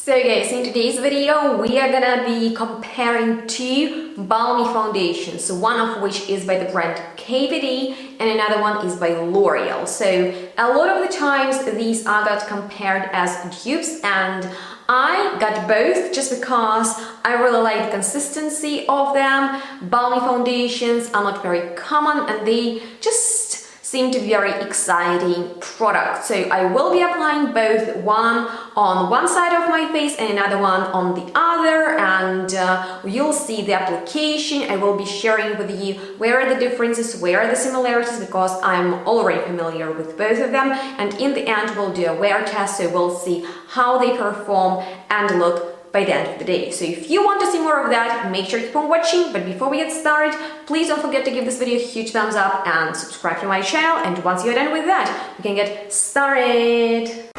So guys, in today's video we are gonna be comparing two balmy foundations, one of which is by the brand KVD and another one is by Loreal. So a lot of the times these are got compared as dupes, and I got both just because I really like the consistency of them. Balmy foundations are not very common and they just seem to be very exciting products. So I will be applying both, one on one side of my face and another one on the other, and you'll see the application. I will be sharing with you where are the differences, where are the similarities, because I'm already familiar with both of them, and in the end we'll do a wear test, so we'll see how they perform and look by the end of the day. So if you want to see more of that, make sure to keep on watching. But before we get started, please don't forget to give this video a huge thumbs up and subscribe to my channel. And once you're done with that, we can get started.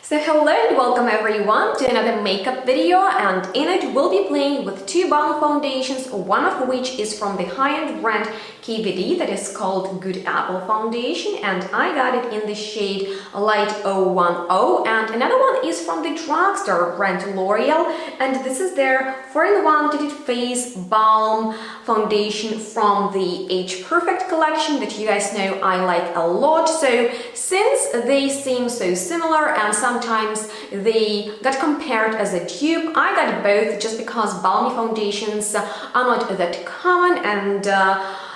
So hello and welcome everyone to another makeup video, and in it we'll be playing with two balm foundations, one of which is from the high-end brand KVD that is called Good Apple Foundation, and I got it in the shade Light 010, and another one is from the drugstore brand Loreal, and this is their 4-in-1 Tinted Face Balm Foundation from the Age Perfect collection that you guys know I like a lot. So since they seem so similar and sometimes they got compared as a dupe, I got both just because balmy foundations are not that common and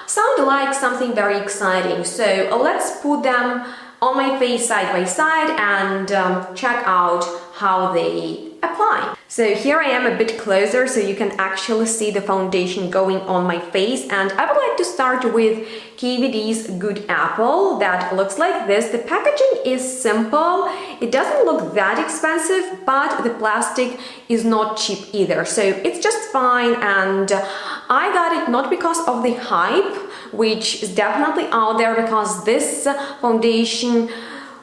sound like something very exciting. So let's put them on my face side by side and check out how they apply. So here I am a bit closer so you can actually see the foundation going on my face, and I would like to start with KVD's Good Apple that looks like this. The packaging is simple, it doesn't look that expensive, but the plastic is not cheap either, so it's just fine, and I got it not because of the hype, which is definitely out there, because this foundation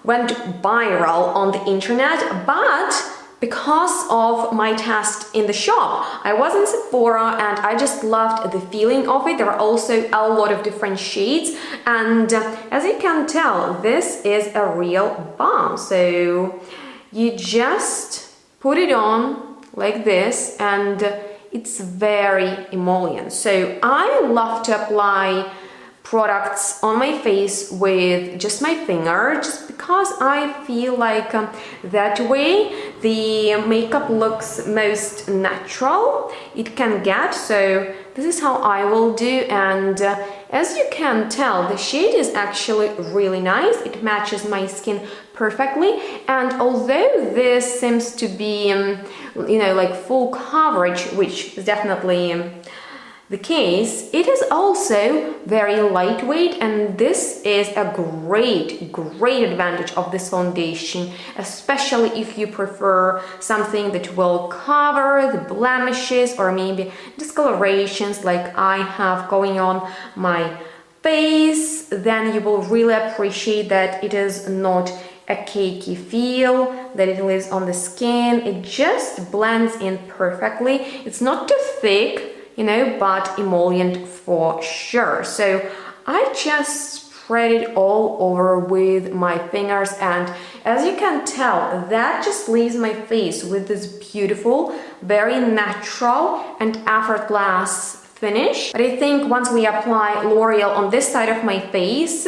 went viral on the internet, but because of my test in the shop. I was in Sephora and I just loved the feeling of it. There are also a lot of different shades, and as you can tell, this is a real balm. So you just put it on like this and it's very emollient. So I love to apply products on my face with just my finger, just because I feel like that way the makeup looks most natural it can get. So this is how I will do, and as you can tell, the shade is actually really nice. It matches my skin perfectly, and although this seems to be you know, like full coverage, which is definitely the case, it is also very lightweight, and this is a great advantage of this foundation, especially if you prefer something that will cover the blemishes or maybe discolorations like I have going on my face. Then you will really appreciate that it is not a cakey feel, that it lives on the skin. It just blends in perfectly. It's not too thick, you know, but emollient for sure. So I just spread it all over with my fingers, and as you can tell, that just leaves my face with this beautiful, very natural and effortless finish. But I think once we apply L'Oreal on this side of my face,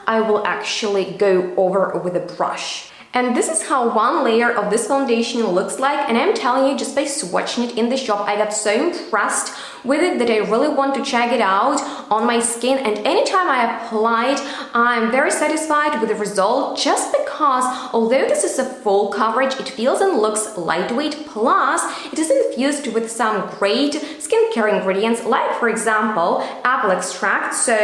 I will actually go over with a brush. And this is how one layer of this foundation looks like, and I'm telling you, just by swatching it in the shop, I got so impressed with it that I really want to check it out on my skin, and anytime I apply it, I'm very satisfied with the result, just because although this is a full coverage, it feels and looks lightweight, plus it is infused with some great skincare ingredients, like for example apple extract, so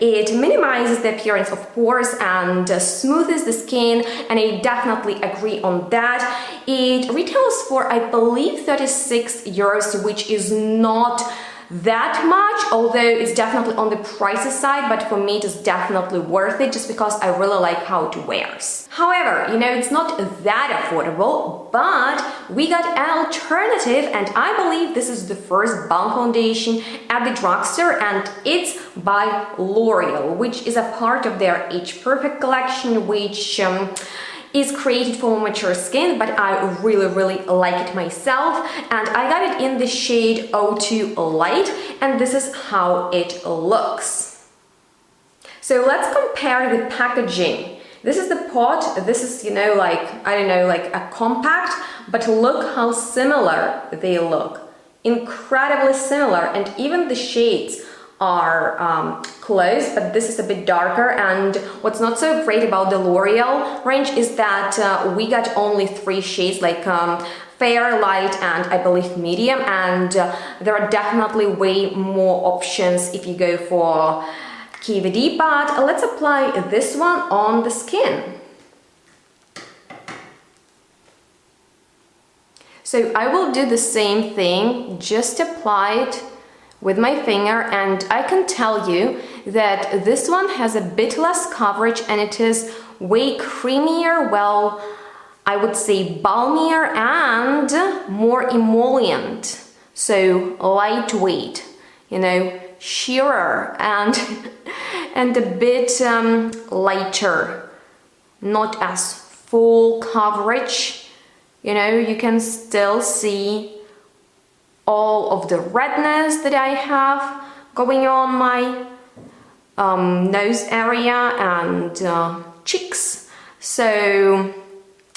it minimizes the appearance of pores and smoothes the skin, and I definitely agree on that. It retails for, I believe, 36 euros, which is not that much, although it's definitely on the pricey side, but for me it is definitely worth it just because I really like how it wears. However, you know, it's not that affordable, but we got an alternative, and I believe this is the first balm foundation at the drugstore, and it's by Loreal, which is a part of their Age Perfect collection, which is created for mature skin, but I really like it myself, and I got it in the shade 02 Light, and this is how it looks. So let's compare the packaging. This is the pot, this is, you know, like, I don't know, like a compact, but look how similar they look. Incredibly similar, and even the shades are close, but this is a bit darker. And what's not so great about the L'Oreal range is that we got only 3 shades, like fair, light, and I believe medium, and there are definitely way more options if you go for KVD, but let's apply this one on the skin. So I will do the same thing, just apply it with my finger, and I can tell you that this one has a bit less coverage and it is way creamier, well, I would say balmier and more emollient, so lightweight, you know, sheerer and and a bit lighter, not as full coverage. You know, you can still see all of the redness that I have going on my nose area and cheeks. So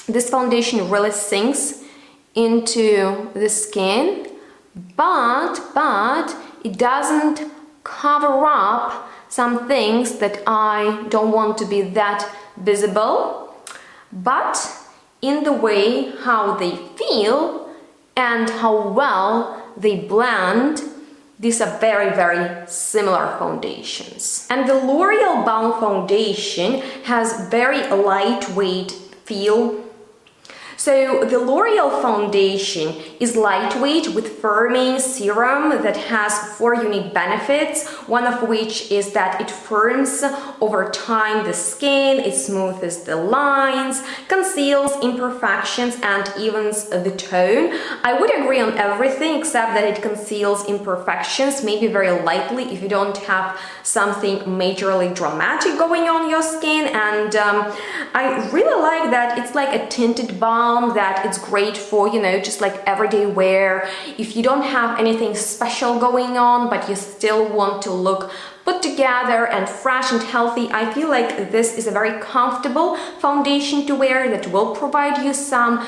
this foundation really sinks into the skin, but it doesn't cover up some things that I don't want to be that visible, but in the way how they feel and how well they blend, these are very similar foundations. And the L'Oreal Balm foundation has very lightweight feel. So the L'Oreal foundation is lightweight with firming serum that has 4 unique benefits, one of which is that it firms over time the skin, it smooths the lines, conceals imperfections, and evens the tone. I would agree on everything except that it conceals imperfections, maybe very lightly if you don't have something majorly dramatic going on your skin. And I really like that it's like a tinted balm, that it's great for, you know, just like everyday wear. If you don't have anything special going on but you still want to look put together and fresh and healthy, I feel like this is a very comfortable foundation to wear that will provide you some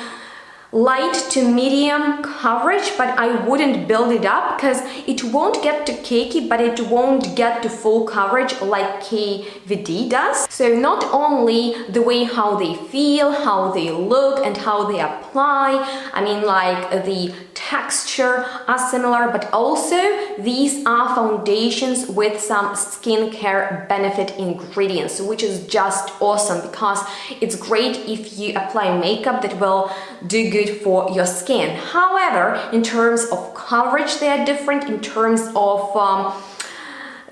light to medium coverage, but I wouldn't build it up because it won't get to cakey, but it won't get to full coverage like KVD does. So not only the way how they feel, how they look, and how they apply, I mean, like the texture are similar, but also these are foundations with some skincare benefit ingredients, which is just awesome because it's great if you apply makeup that will do good for your skin. However, in terms of coverage, they are different. In terms of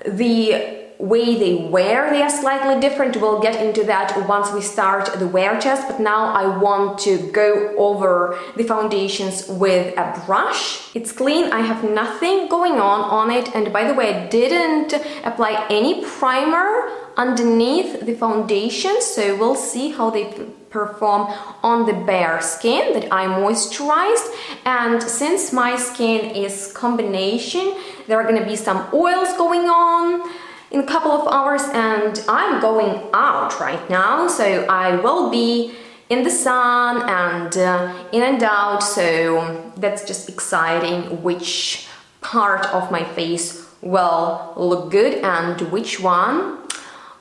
the way they wear, they are slightly different. We'll get into that once we start the wear test, but now I want to go over the foundations with a brush. It's clean, I have nothing going on it, and by the way, I didn't apply any primer underneath the foundation, so we'll see how they perform on the bare skin that I moisturized. And since my skin is combination, there are gonna be some oils going on in a couple of hours, and I'm going out right now, so I will be in the sun and in and out, so that's just exciting which part of my face will look good and which one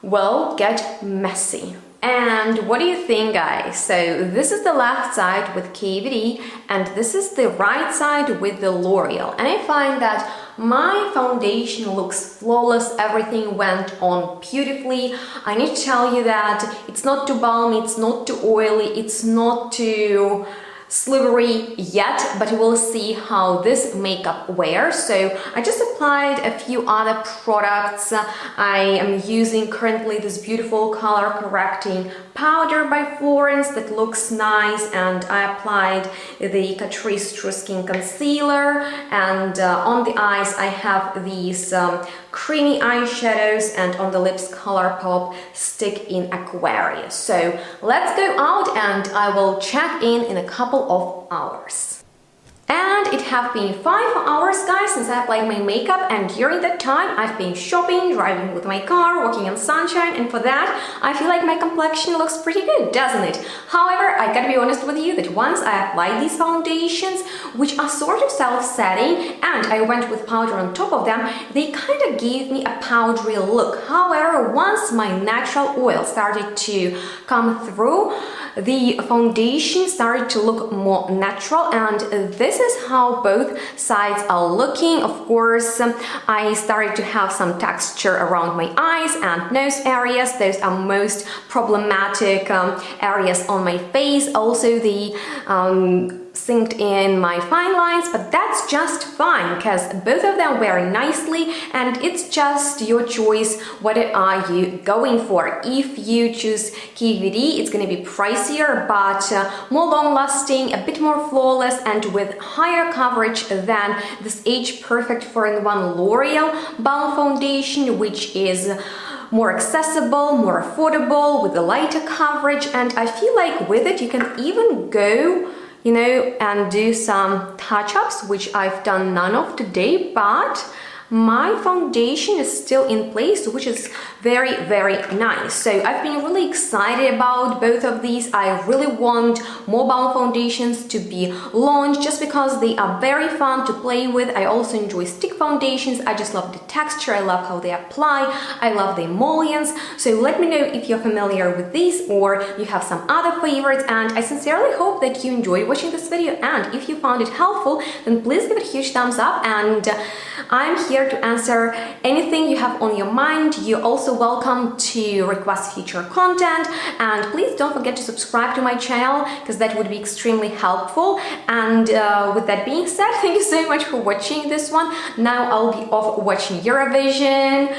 will get messy. And what do you think, guys? So this is the left side with KVD and this is the right side with the L'Oreal, and I find that my foundation looks flawless, everything went on beautifully. I need to tell you that it's not too balmy, it's not too oily, it's not too slivery yet, but we'll see how this makeup wears. So I just applied a few other products. I am using currently this beautiful color correcting powder by Florence that looks nice, and I applied the Catrice True Skin concealer, and on the eyes I have these creamy eyeshadows, and on the lips ColourPop Stick in Aquarius. So let's go out and I will check in a couple of hours. And it have been 5 hours, guys, since I applied my makeup, and during that time I've been shopping, driving with my car, walking in sunshine, and for that I feel like my complexion looks pretty good, doesn't it? However, I gotta be honest with you that once I applied these foundations, which are sort of self-setting, and I went with powder on top of them, they kind of gave me a powdery look. However, once my natural oil started to come through, the foundation started to look more natural, and this is how both sides are looking. Of course, I started to have some texture around my eyes and nose areas. Those are most problematic areas on my face. Also the synced in my fine lines, but that's just fine because both of them wear nicely, and it's just your choice. What are you going for? If you choose KVD, it's going to be pricier but more long-lasting, a bit more flawless, and with higher coverage than this Age Perfect 4-in-1 L'Oreal Balm foundation, which is more accessible, more affordable, with a lighter coverage. And I feel like with it you can even go, you know, and do some touch-ups, which I've done none of today, but my foundation is still in place, which is very, very nice. So I've been really excited about both of these. I really want more Balm foundations to be launched just because they are very fun to play with. I also enjoy stick foundations. I just love the texture. I love how they apply. I love the emollients. So let me know if you're familiar with these or you have some other favorites, and I sincerely hope that you enjoyed watching this video, and if you found it helpful, then please give it a huge thumbs up, and I'm here to answer anything you have on your mind. You're also welcome to request future content, and please don't forget to subscribe to my channel because that would be extremely helpful. And with that being said, thank you so much for watching this one. Now I'll be off watching Eurovision.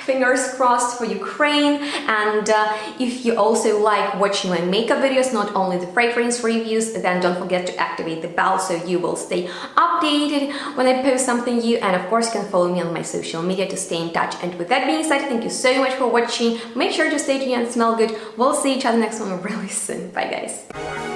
Fingers crossed for Ukraine. And if you also like watching my makeup videos, not only the fragrance reviews, then don't forget to activate the bell so you will stay updated when I post something new. And of course, you can follow me on my social media to stay in touch. And with that being said, thank you so much for watching. Make sure to stay tuned and smell good. We'll see each other next one really soon. Bye, guys.